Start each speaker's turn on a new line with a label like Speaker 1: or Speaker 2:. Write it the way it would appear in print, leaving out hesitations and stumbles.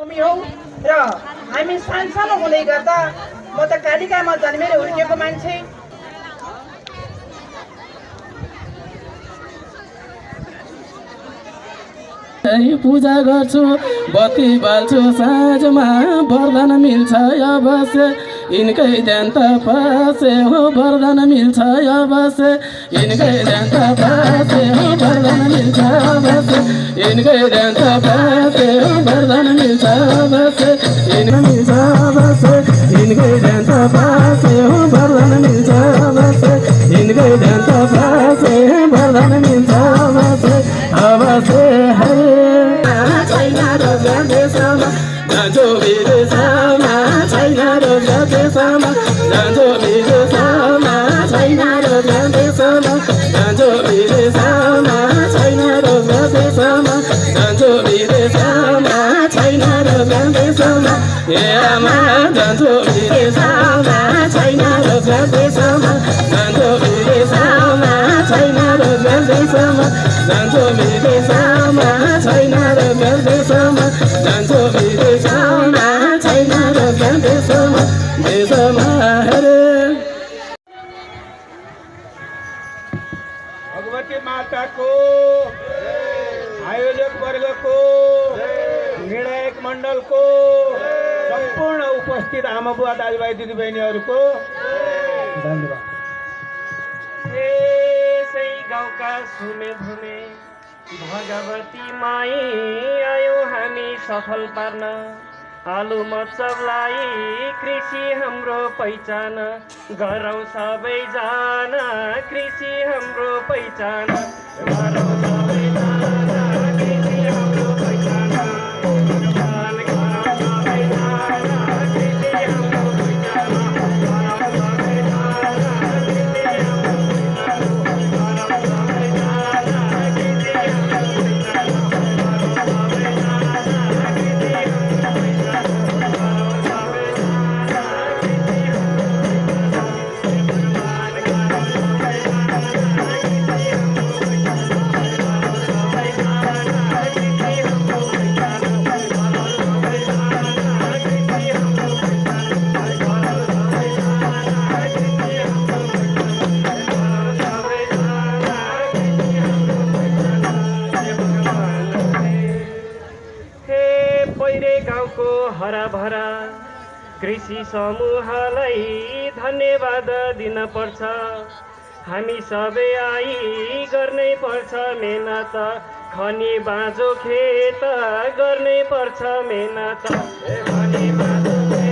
Speaker 1: भूमि हो र हामी सानसानो हुँदै गर्दा म त कालिकामा जन्मेर हुर्केको मान्छे।
Speaker 2: पूजा गर्छु बत्ती बाल्छु साँझमा वरदान मिल्छ अवश्य यिनकै ध्यान त पासे हो वरदान मिल्छ अवश्य यिनकै ध्यान त पासे हो वरदान मिल्छ अवश्य यिनकै ध्यान त पासे हो वरदान मिल्छ अवश्य यिनकै मिल्छ अवश्य यिनकै ध्यान त पासे हो वरदान मिल्छ अवश्य यिनकै ध्यान त पासे वरदान मिल्छ अवश्य अवश्य हरे छैन रोजगार देशमा जान्छु विदेशमा छैन रोजगार देशमा जान्छु विदेशमा छैन रोजगार देशमा जान्छु विदेशमा छैन रोजगार देशमा जान्छु विदेशमा छैन रोजगार देशमा ए आमा जान्छु विदेशमा छैन रोजगार देशमा जान्छु विदेशमा छैन रोजगार देशमा जान्छु विदेशमा छैन रोजगार देशमा जान्छु विदेशमा छैन रोजगार देशमा देशमा हरे।
Speaker 3: भगवती माताको आयोजक वर्गको निर्णायक मण्डलको सम्पूर्ण उपस्थित आमा बुवा दाजुभाइ दिदीबहिनीहरूको धन्यवाद।
Speaker 4: त्यसै गाउँका सुमे धुमे भगवती माई आयो हामी सफल पार्न आलु मत्सवलाई कृषि हाम्रो पहिचान गरौँ सबैजना कृषि हाम्रो पहिचान गरौँ सबैजना कृषि हाम्रो पहिचान हराभरा कृषि समूहलाई धन्यवाद दिन पर्छ हामी सबै आई गर्नै पर्छ मेहनत खनी बाँझो खेत गर्नै पर्छ मेहनत खनी बाँझो